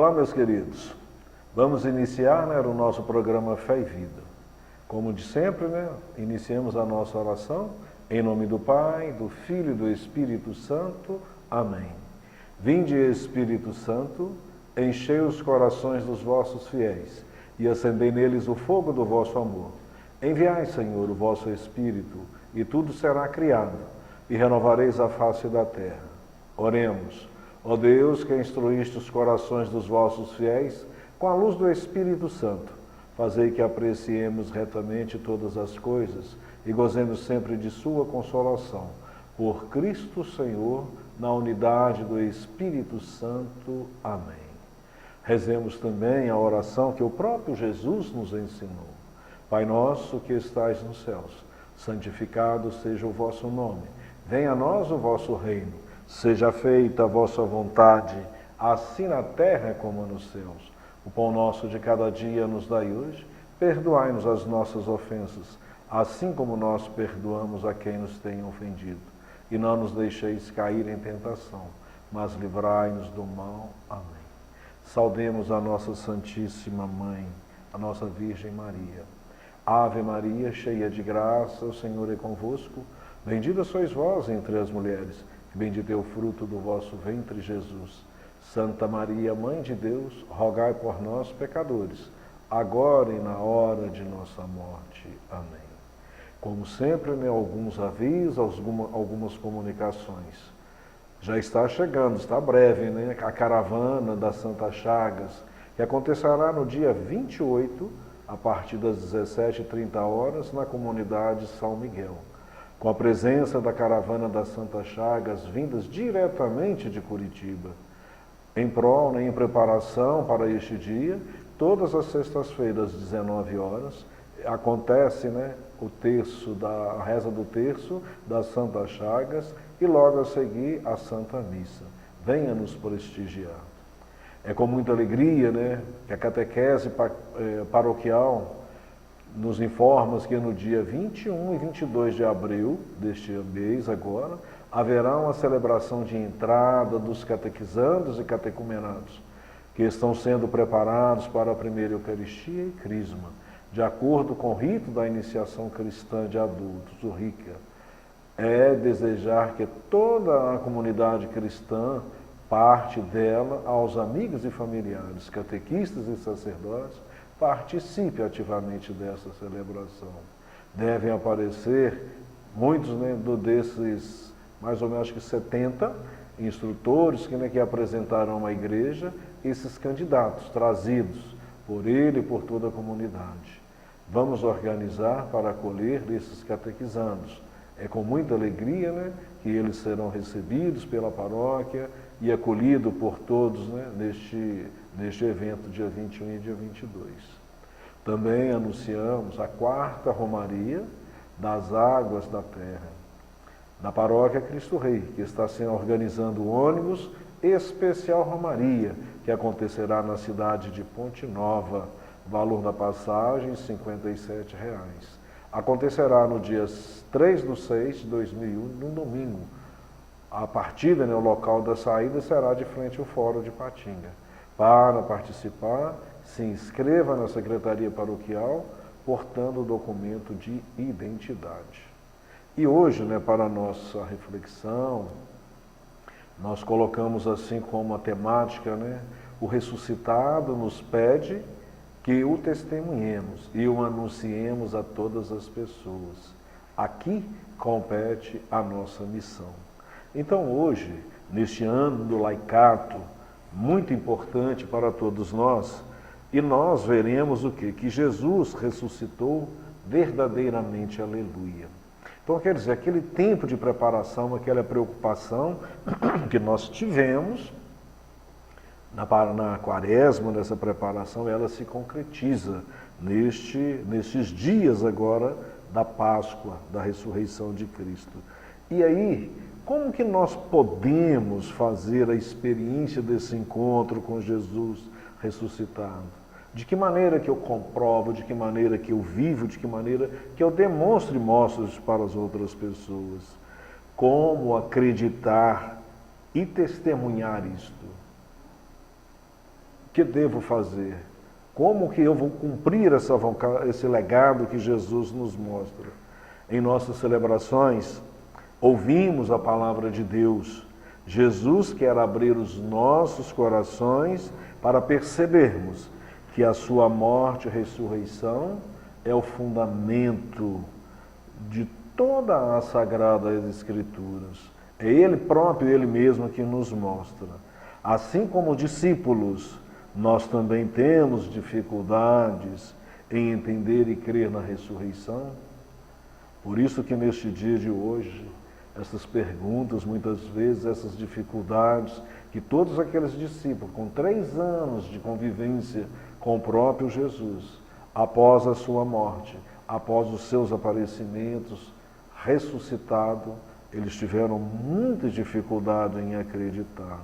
Olá, meus queridos. Vamos iniciar, o nosso programa Fé e Vida. Como de sempre, iniciamos a nossa oração em nome do Pai, do Filho e do Espírito Santo. Amém. Vinde, Espírito Santo, enchei os corações dos vossos fiéis e acendei neles o fogo do vosso amor. Enviai, Senhor, o vosso Espírito, e tudo será criado, e renovareis a face da terra. Oremos. Ó Deus, que instruíste os corações dos vossos fiéis com a luz do Espírito Santo, fazei que apreciemos retamente todas as coisas e gozemos sempre de sua consolação. Por Cristo Senhor, na unidade do Espírito Santo. Amém. Rezemos também a oração que o próprio Jesus nos ensinou. Pai nosso que estais nos céus, santificado seja o vosso nome. Venha a nós o vosso reino. Seja feita a vossa vontade, assim na terra como nos céus. O pão nosso de cada dia nos dai hoje. Perdoai-nos as nossas ofensas, assim como nós perdoamos a quem nos tem ofendido. E não nos deixeis cair em tentação, mas livrai-nos do mal. Amém. Saudemos a nossa Santíssima Mãe, a nossa Virgem Maria. Ave Maria, cheia de graça, o Senhor é convosco. Bendita sois vós entre as mulheres, e bendito é o fruto do vosso ventre, Jesus. Santa Maria, Mãe de Deus, rogai por nós, pecadores, agora e na hora de nossa morte. Amém. Como sempre, alguns avisos, algumas comunicações. Já está chegando, está breve, a caravana da Santa Chagas, que acontecerá no dia 28, a partir das 17h30, na comunidade São Miguel. Com a presença da caravana da Santa Chagas, vindas diretamente de Curitiba. Em prol, em preparação para este dia, todas as sextas-feiras, às 19h, acontece a reza do terço da Santa Chagas e logo a seguir a Santa Missa. Venha nos prestigiar. É com muita alegria que a catequese paroquial nos informa que no dia 21 e 22 de abril deste mês agora, haverá uma celebração de entrada dos catequizandos e catecumenados, que estão sendo preparados para a primeira Eucaristia e Crisma, de acordo com o rito da iniciação cristã de adultos, o RICA. É desejar que toda a comunidade cristã, parte dela, aos amigos e familiares, catequistas e sacerdotes, participe ativamente dessa celebração. Devem aparecer muitos desses, mais ou menos 70 instrutores que apresentarão à igreja esses candidatos trazidos por ele e por toda a comunidade. Vamos organizar para acolher esses catequizandos. É com muita alegria que eles serão recebidos pela paróquia e acolhidos por todos neste evento, dia 21 e dia 22. Também anunciamos a 4ª Romaria das Águas da Terra, da Paróquia Cristo Rei, que está organizando o ônibus especial Romaria, que acontecerá na cidade de Ponte Nova, valor da passagem R$ 57. Acontecerá no dia 3/6/2001, no domingo. A partida, o local da saída será de frente ao Fórum de Patinga. Para participar, se inscreva na Secretaria Paroquial, portando o documento de identidade. E hoje, para a nossa reflexão, nós colocamos assim como a temática, o ressuscitado nos pede que o testemunhemos e o anunciemos a todas as pessoas. Aqui compete a nossa missão. Então hoje, neste ano do laicato, muito importante para todos nós, e nós veremos o quê? Que Jesus ressuscitou verdadeiramente, aleluia. Então, quer dizer, aquele tempo de preparação, aquela preocupação que nós tivemos na quaresma, nessa preparação, ela se concretiza nestes dias agora da Páscoa, da ressurreição de Cristo. E aí, como que nós podemos fazer a experiência desse encontro com Jesus ressuscitado? De que maneira que eu comprovo, de que maneira que eu vivo, de que maneira que eu demonstro e mostro isso para as outras pessoas? Como acreditar e testemunhar isto? que devo fazer? Como que eu vou cumprir esse legado que Jesus nos mostra? Em nossas celebrações, ouvimos a palavra de Deus. Jesus quer abrir os nossos corações para percebermos que a sua morte e ressurreição é o fundamento de toda a Sagradas Escrituras. É Ele próprio, Ele mesmo que nos mostra. Assim como discípulos, nós também temos dificuldades em entender e crer na ressurreição. Por isso que neste dia de hoje, essas perguntas, muitas vezes, essas dificuldades, que todos aqueles discípulos, com 3 anos de convivência com o próprio Jesus, após a sua morte, após os seus aparecimentos, ressuscitado, eles tiveram muita dificuldade em acreditar.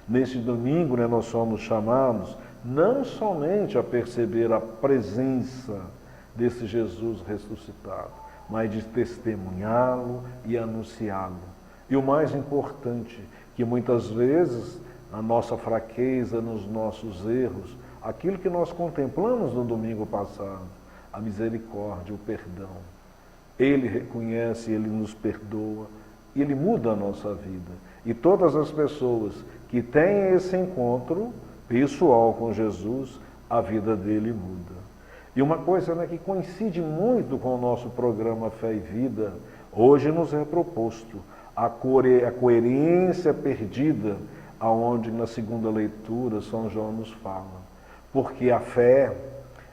Neste domingo, nós somos chamados não somente a perceber a presença desse Jesus ressuscitado, mas de testemunhá-lo e anunciá-lo. E o mais importante, que muitas vezes a nossa fraqueza, nos nossos erros, aquilo que nós contemplamos no domingo passado, a misericórdia, o perdão. Ele reconhece, Ele nos perdoa, Ele muda a nossa vida. E todas as pessoas que têm esse encontro pessoal com Jesus, a vida dele muda. E uma coisa que coincide muito com o nosso programa Fé e Vida, hoje nos é proposto a coerência perdida, aonde na segunda leitura São João nos fala. Porque a fé,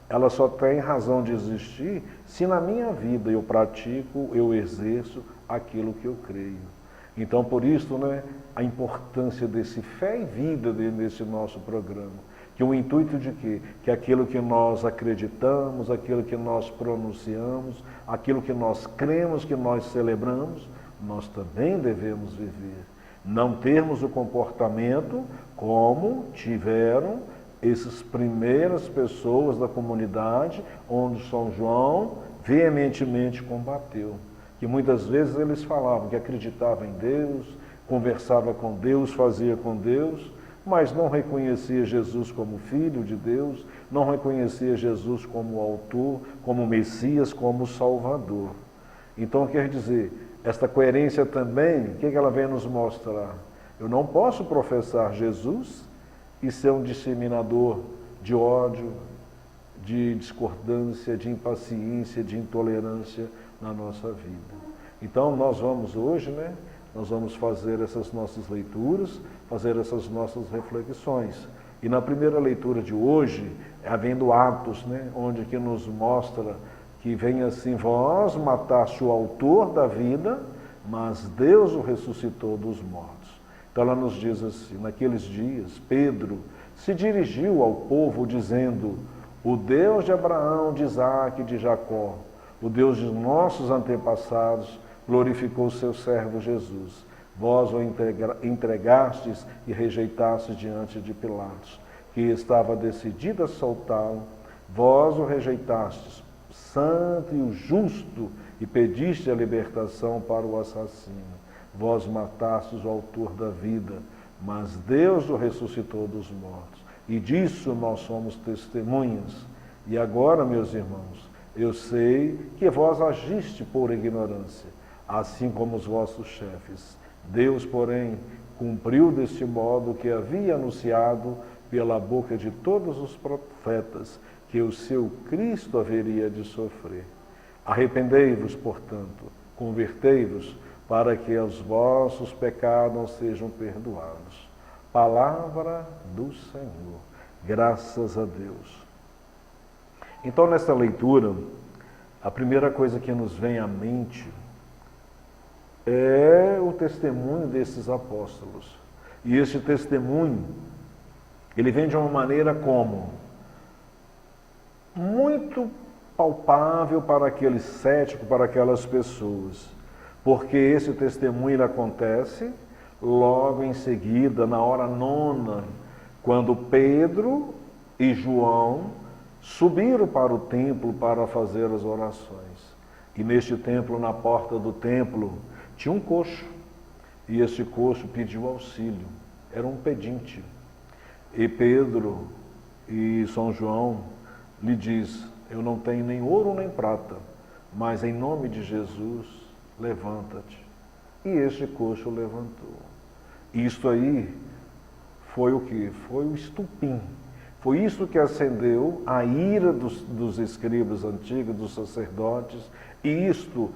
ela só tem razão de existir se na minha vida eu pratico, eu exerço aquilo que eu creio. Então, por isso, a importância desse Fé e Vida nesse nosso programa. Que o intuito de quê? Que aquilo que nós acreditamos, aquilo que nós pronunciamos, aquilo que nós cremos, que nós celebramos, nós também devemos viver. Não termos o comportamento como tiveram essas primeiras pessoas da comunidade, onde São João veementemente combateu. Que muitas vezes eles falavam que acreditavam em Deus, conversava com Deus, fazia com Deus, mas não reconhecia Jesus como Filho de Deus, não reconhecia Jesus como autor, como Messias, como Salvador. Então, quer dizer, esta coerência também, o que ela vem nos mostrar? Eu não posso professar Jesus e ser um disseminador de ódio, de discordância, de impaciência, de intolerância na nossa vida. Então, nós vamos hoje, nós vamos fazer essas nossas leituras, fazer essas nossas reflexões. E na primeira leitura de hoje, havendo Atos, onde que nos mostra que vem assim, vós mataste o autor da vida, mas Deus o ressuscitou dos mortos. Então ela nos diz assim, naqueles dias, Pedro se dirigiu ao povo dizendo, o Deus de Abraão, de Isaque e de Jacó, o Deus de nossos antepassados, glorificou o seu servo Jesus. Vós o entregastes e rejeitastes diante de Pilatos, que estava decidido a soltá-lo. Vós o rejeitastes, santo e o justo, e pediste a libertação para o assassino. Vós matastes o autor da vida, mas Deus o ressuscitou dos mortos. E disso nós somos testemunhas. E agora, meus irmãos, eu sei que vós agiste por ignorância, assim como os vossos chefes. Deus, porém, cumpriu deste modo o que havia anunciado pela boca de todos os profetas, que o seu Cristo haveria de sofrer. Arrependei-vos, portanto, convertei-vos, para que os vossos pecados sejam perdoados. Palavra do Senhor. Graças a Deus. Então, nesta leitura, a primeira coisa que nos vem à mente é o testemunho desses apóstolos. E este testemunho, ele vem de uma maneira como? Muito palpável para aquele cético, para aquelas pessoas. Porque esse testemunho ele acontece logo em seguida, na hora 9, quando Pedro e João subiram para o templo para fazer as orações. E neste templo, na porta do templo, tinha um coxo. E esse coxo pediu auxílio. Era um pedinte. E Pedro E São João lhe diz, eu não tenho nem ouro nem prata, mas em nome de Jesus, levanta-te. E este coxo levantou. Isto aí foi o que? Foi o estupim. Foi isso que acendeu a ira dos escribas antigos, dos sacerdotes, e isto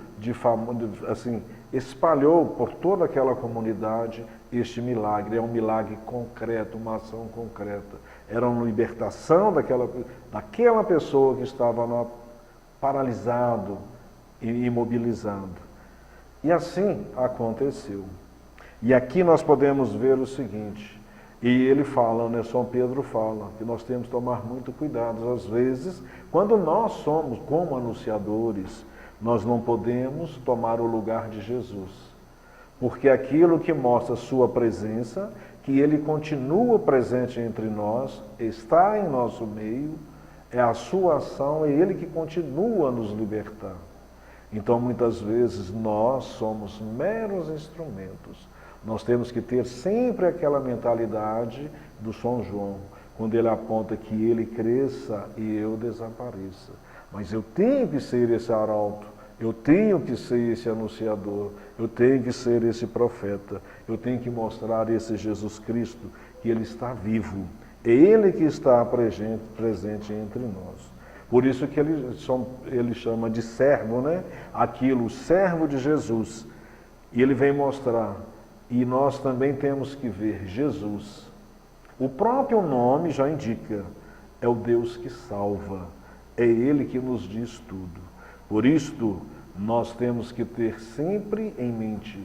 assim, espalhou por toda aquela comunidade este milagre. É um milagre concreto, uma ação concreta. Era uma libertação daquela pessoa que estava paralisado e imobilizado. E assim aconteceu. E aqui nós podemos ver o seguinte, e ele fala, né, São Pedro fala, que nós temos que tomar muito cuidado. Às vezes, quando nós somos como anunciadores, nós não podemos tomar o lugar de Jesus. Porque aquilo que mostra a sua presença, que ele continua presente entre nós, está em nosso meio, é a sua ação, é ele que continua a nos libertar. Então, muitas vezes, nós somos meros instrumentos. Nós temos que ter sempre aquela mentalidade do São João, quando ele aponta que ele cresça e eu desapareça. Mas eu tenho que ser esse arauto, eu tenho que ser esse anunciador, eu tenho que ser esse profeta, eu tenho que mostrar esse Jesus Cristo, que ele está vivo. É ele que está presente entre nós. Por isso que ele chama de servo, né? Aquilo, o servo de Jesus. E ele vem mostrar. E nós também temos que ver Jesus. O próprio nome já indica. É o Deus que salva. É Ele que nos diz tudo. Por isto, nós temos que ter sempre em mente,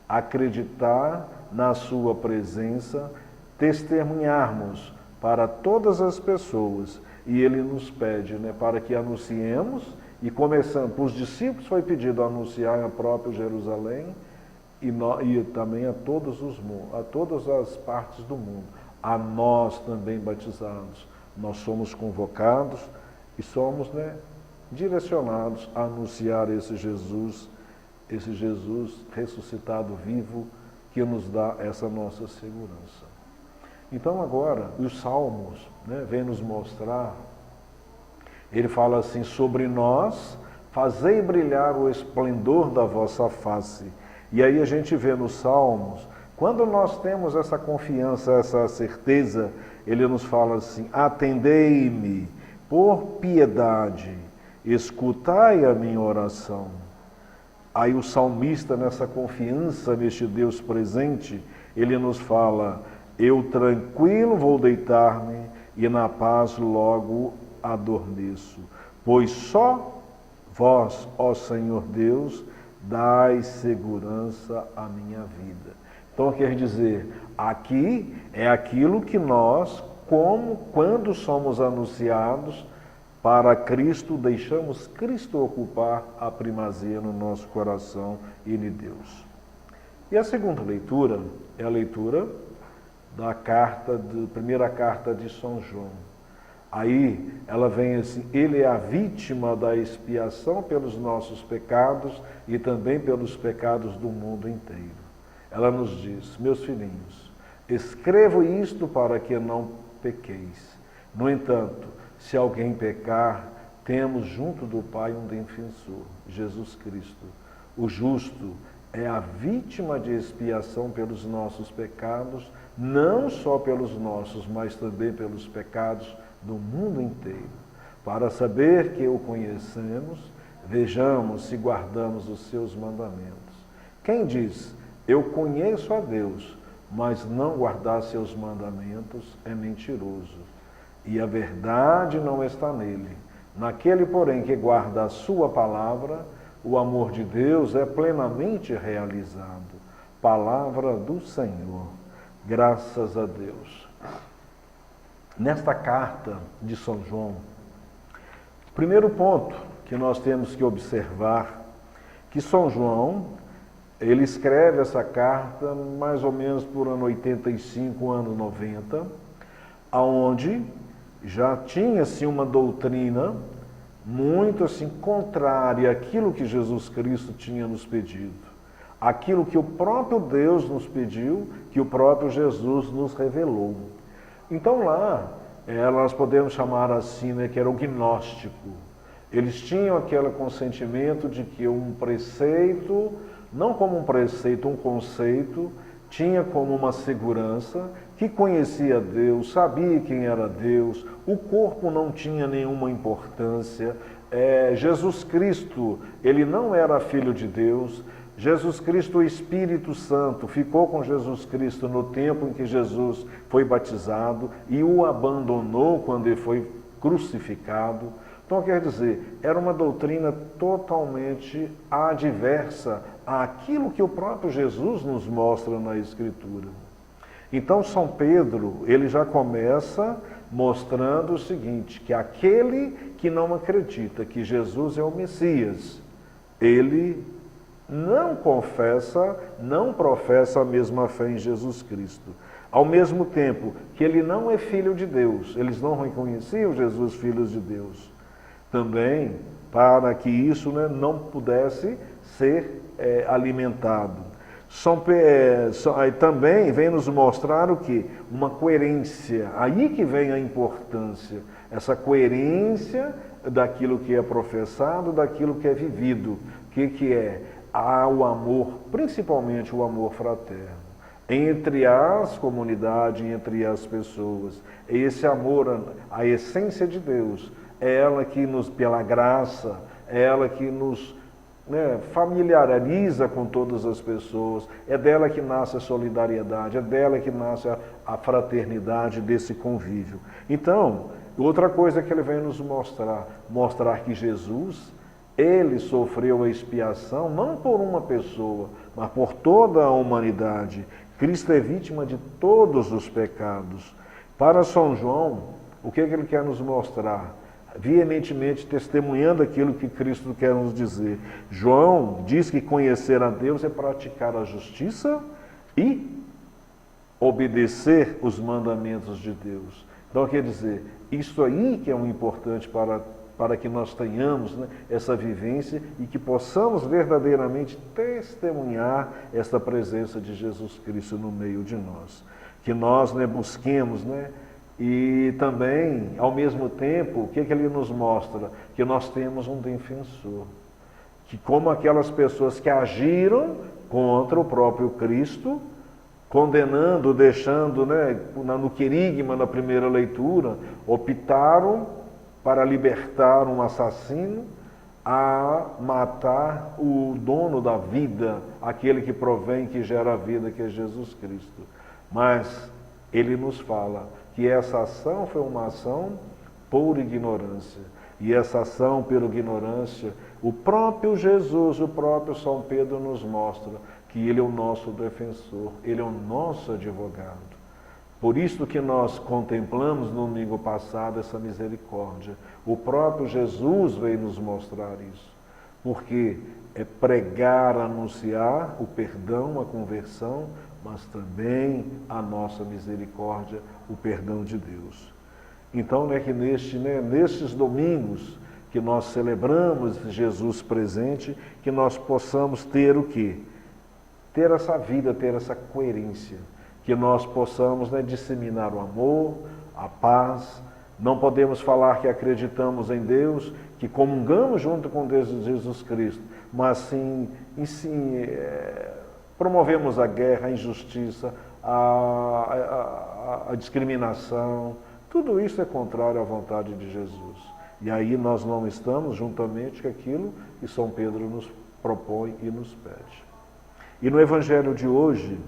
acreditar na sua presença, testemunharmos para todas as pessoas. E ele nos pede, né, para que anunciemos, e começando, para os discípulos foi pedido anunciar a próprio Jerusalém e também a todas as partes do mundo. A nós também batizados, nós somos convocados e somos, né, direcionados a anunciar esse Jesus ressuscitado vivo, que nos dá essa nossa segurança. Então agora, os Salmos, né, vêm nos mostrar, ele fala assim, sobre nós, fazei brilhar o esplendor da vossa face. E aí a gente vê nos Salmos, quando nós temos essa confiança, essa certeza, ele nos fala assim, atendei-me por piedade, escutai a minha oração. Aí o salmista, nessa confiança neste Deus presente, ele nos fala, eu tranquilo vou deitar-me e na paz logo adormeço, pois só vós, ó Senhor Deus, dai segurança à minha vida. Então quer dizer, aqui é aquilo que nós, quando somos anunciados para Cristo, deixamos Cristo ocupar a primazia no nosso coração e em Deus. E a segunda leitura é a leitura da primeira carta de São João. Aí ela vem assim, ele é a vítima da expiação pelos nossos pecados e também pelos pecados do mundo inteiro. Ela nos diz, meus filhinhos, escrevo isto para que não pequeis. No entanto, se alguém pecar, temos junto do Pai um defensor, Jesus Cristo. O justo é a vítima de expiação pelos nossos pecados, não só pelos nossos, mas também pelos pecados do mundo inteiro. Para saber que o conhecemos, vejamos se guardamos os seus mandamentos. Quem diz, eu conheço a Deus, mas não guardar seus mandamentos, é mentiroso. E a verdade não está nele. Naquele, porém, que guarda a sua palavra, o amor de Deus é plenamente realizado. Palavra do Senhor. Graças a Deus. Nesta carta de São João, primeiro ponto que nós temos que observar, que São João, ele escreve essa carta mais ou menos por ano 85, ano 90, aonde já tinha-se uma doutrina muito assim contrária àquilo que Jesus Cristo tinha nos pedido. Aquilo que o próprio Deus nos pediu, que o próprio Jesus nos revelou. Então lá, nós podemos chamar assim, né, que era o gnóstico. Eles tinham aquele consentimento de que um preceito, não como um preceito, um conceito, tinha como uma segurança, que conhecia Deus, sabia quem era Deus, o corpo não tinha nenhuma importância, Jesus Cristo, ele não era filho de Deus, Jesus Cristo, o Espírito Santo, ficou com Jesus Cristo no tempo em que Jesus foi batizado e o abandonou quando ele foi crucificado. Então, quer dizer, era uma doutrina totalmente adversa àquilo que o próprio Jesus nos mostra na Escritura. Então, São Pedro, ele já começa mostrando o seguinte, que aquele que não acredita que Jesus é o Messias, ele não confessa, não professa a mesma fé em Jesus Cristo. Ao mesmo tempo que ele não é filho de Deus, eles não reconheciam Jesus filho de Deus. Também para que isso, né, não pudesse ser alimentado. Também vem nos mostrar o quê? Uma coerência. Aí que vem a importância. Essa coerência daquilo que é professado, daquilo que é vivido. O que é? Há o amor, principalmente o amor fraterno, entre as comunidades, entre as pessoas. Esse amor, a essência de Deus, é ela que nos, pela graça, é ela que nos familiariza com todas as pessoas, é dela que nasce a solidariedade, é dela que nasce a fraternidade desse convívio. Então, outra coisa que ele vem nos mostrar que Jesus, ele sofreu a expiação não por uma pessoa, mas por toda a humanidade. Cristo é vítima de todos os pecados. Para São João, o que ele quer nos mostrar? Veementemente testemunhando aquilo que Cristo quer nos dizer. João diz que conhecer a Deus é praticar a justiça e obedecer os mandamentos de Deus. Então, quer dizer, isso aí que é o importante para que nós tenhamos, né, essa vivência e que possamos verdadeiramente testemunhar esta presença de Jesus Cristo no meio de nós. Que nós, né, busquemos, né, e também, ao mesmo tempo, o que ele nos mostra? Que nós temos um defensor. Que como aquelas pessoas que agiram contra o próprio Cristo, condenando, deixando, né, no querigma, na primeira leitura, optaram para libertar um assassino a matar o dono da vida, aquele que provém, que gera a vida, que é Jesus Cristo. Mas ele nos fala que essa ação foi uma ação por ignorância. E essa ação por ignorância, o próprio Jesus, o próprio São Pedro nos mostra que ele é o nosso defensor, ele é o nosso advogado. Por isso que nós contemplamos no domingo passado essa misericórdia. O próprio Jesus veio nos mostrar isso. Porque é pregar, anunciar o perdão, a conversão, mas também a nossa misericórdia, o perdão de Deus. Então, que nestes domingos que nós celebramos Jesus presente, que nós possamos ter o quê? Ter essa vida, ter essa coerência. Que nós possamos disseminar o amor, a paz. Não podemos falar que acreditamos em Deus, que comungamos junto com Deus e Jesus Cristo, mas sim promovemos a guerra, a injustiça, a discriminação. Tudo isso é contrário à vontade de Jesus. E aí nós não estamos juntamente com aquilo que São Pedro nos propõe e nos pede. E no Evangelho de hoje,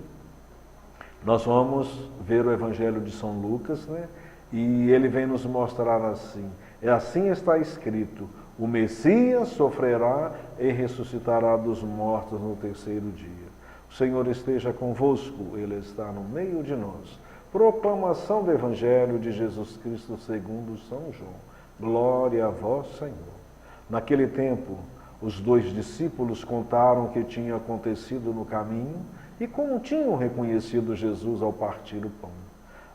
nós vamos ver o Evangelho de São Lucas, né? E ele vem nos mostrar assim. Assim está escrito: o Messias sofrerá e ressuscitará dos mortos no terceiro dia. O Senhor esteja convosco, Ele está no meio de nós. Proclamação do Evangelho de Jesus Cristo segundo São João. Glória a vós, Senhor. Naquele tempo, os 2 discípulos contaram o que tinha acontecido no caminho e como tinham reconhecido Jesus ao partir o pão.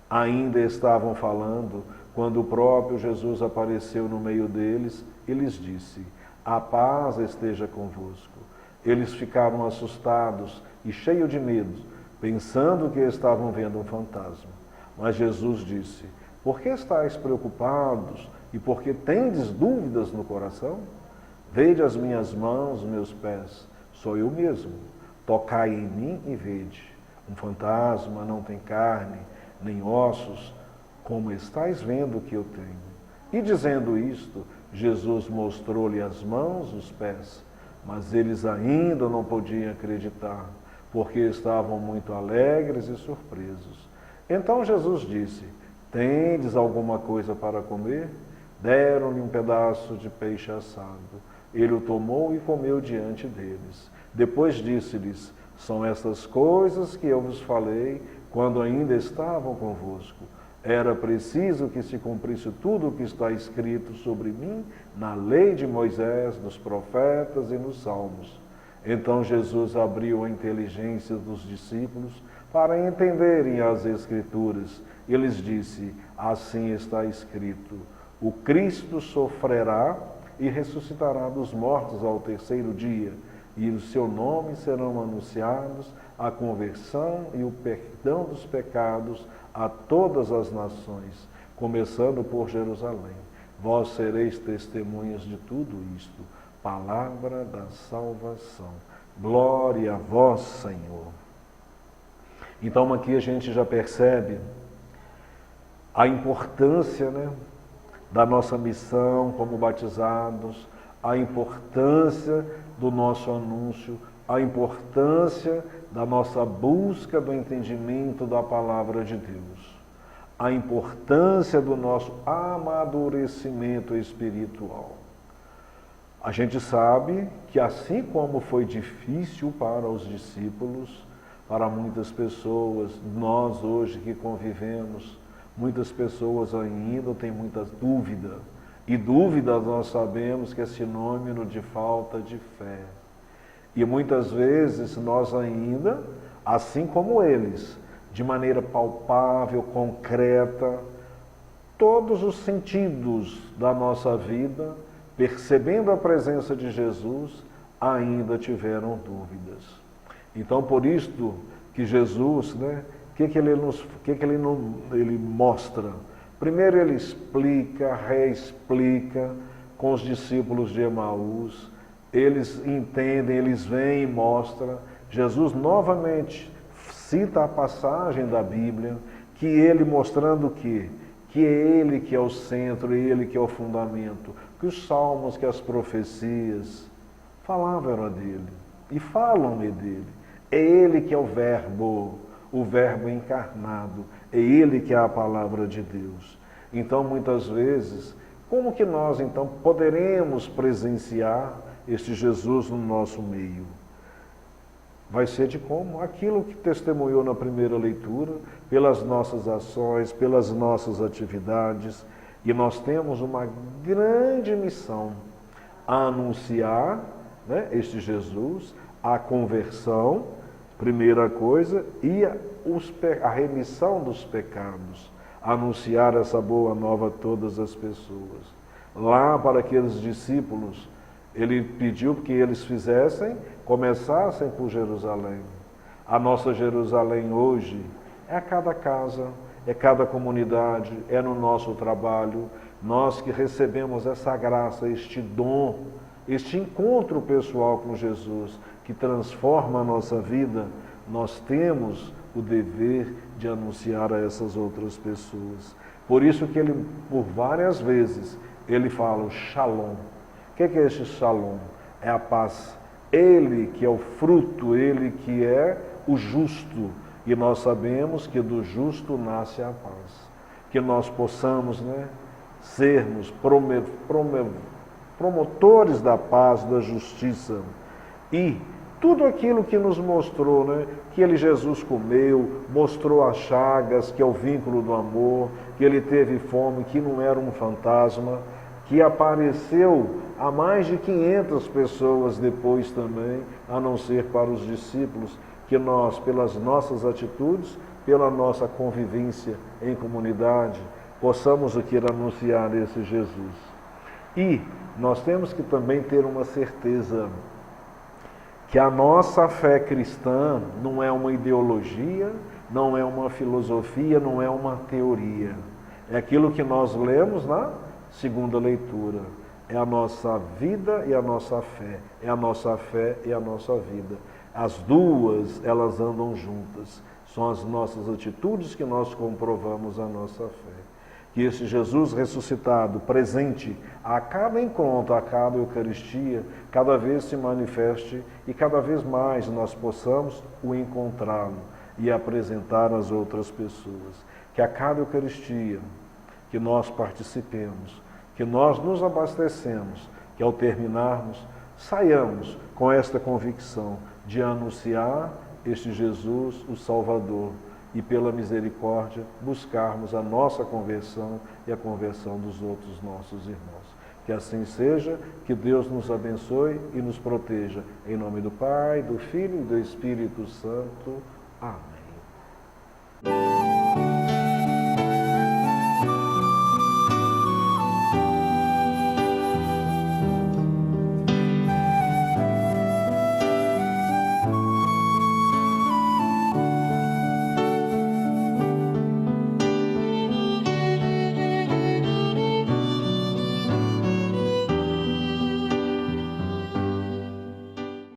Ainda estavam falando quando o próprio Jesus apareceu no meio deles e lhes disse: a paz esteja convosco. Eles ficaram assustados e cheios de medo, pensando que estavam vendo um fantasma. Mas Jesus disse: Por que estáis preocupados e por que tendes dúvidas no coração? Vede as minhas mãos, meus pés, sou eu mesmo. Tocai em mim e vede. Um fantasma não tem carne, nem ossos, como estáis vendo que eu tenho. E dizendo isto, Jesus mostrou-lhe as mãos, os pés, mas eles ainda não podiam acreditar, porque estavam muito alegres e surpresos. Então Jesus disse: tendes alguma coisa para comer? Deram-lhe um pedaço de peixe assado. Ele o tomou e comeu diante deles. Depois disse-lhes: são estas coisas que eu vos falei quando ainda estavam convosco. Era preciso que se cumprisse tudo o que está escrito sobre mim na lei de Moisés, nos profetas e nos salmos. Então Jesus abriu a inteligência dos discípulos para entenderem as Escrituras. E lhes disse: assim está escrito, o Cristo sofrerá e ressuscitará dos mortos ao terceiro dia, e o seu nome serão anunciados a conversão e o perdão dos pecados a todas as nações, começando por Jerusalém. Vós sereis testemunhas de tudo isto. Palavra da salvação. Glória a vós, Senhor. Então aqui a gente já percebe a importância, da nossa missão como batizados, a importância do nosso anúncio, a importância da nossa busca do entendimento da palavra de Deus, a importância do nosso amadurecimento espiritual. A gente sabe que assim como foi difícil para os discípulos, para muitas pessoas, nós hoje que convivemos, muitas pessoas ainda têm muita dúvida. E dúvida nós sabemos que é sinônimo de falta de fé. E muitas vezes nós ainda, assim como eles, de maneira palpável, concreta, todos os sentidos da nossa vida, percebendo a presença de Jesus, ainda tiveram dúvidas. Então, por isto que Jesus, ele mostra? Primeiro ele explica, reexplica com os discípulos de Emaús, eles entendem, eles veem e mostram. Jesus novamente cita a passagem da Bíblia, que ele mostrando que é ele que é o centro, ele que é o fundamento, que os salmos, que as profecias falavam era dele e falam dele. É ele que é o verbo encarnado, é ele que é a palavra de Deus. Então, muitas vezes, como que nós então poderemos presenciar este Jesus no nosso meio? Vai ser de como? Aquilo que testemunhou na primeira leitura, pelas nossas ações, pelas nossas atividades. E nós temos uma grande missão, a anunciar este Jesus, a conversão, primeira coisa, e a remissão dos pecados. Anunciar essa boa nova a todas as pessoas. Lá para aqueles discípulos, ele pediu que eles começassem por Jerusalém. A nossa Jerusalém hoje é a cada casa, é cada comunidade, é no nosso trabalho. Nós que recebemos essa graça, este dom, este encontro pessoal com Jesus, que transforma a nossa vida, nós temos o dever de anunciar a essas outras pessoas. Por isso que ele, por várias vezes, ele fala o shalom. O que é este shalom? É a paz. Ele que é o fruto, ele que é o justo. E nós sabemos que do justo nasce a paz. Que nós possamos sermos promotores da paz, da justiça. E tudo aquilo que nos mostrou, que Jesus comeu, mostrou as chagas, que é o vínculo do amor, que ele teve fome, que não era um fantasma, que apareceu a mais de 500 pessoas depois também, a não ser para os discípulos, que nós, pelas nossas atitudes, pela nossa convivência em comunidade, possamos aqui anunciar esse Jesus. E nós temos que também ter uma certeza que a nossa fé cristã não é uma ideologia, não é uma filosofia, não é uma teoria. É aquilo que nós lemos na segunda leitura. É a nossa vida e a nossa fé. É a nossa fé e a nossa vida. As duas, elas andam juntas. São as nossas atitudes que nós comprovamos a nossa fé. Que esse Jesus ressuscitado, presente a cada encontro, a cada Eucaristia, cada vez se manifeste e cada vez mais nós possamos o encontrá-lo e apresentar às outras pessoas. Que a cada Eucaristia que nós participemos, que nós nos abastecemos, que ao terminarmos, saiamos com esta convicção de anunciar este Jesus, o Salvador, e pela misericórdia buscarmos a nossa conversão e a conversão dos outros nossos irmãos. Que assim seja, que Deus nos abençoe e nos proteja. Em nome do Pai, do Filho e do Espírito Santo. Amém.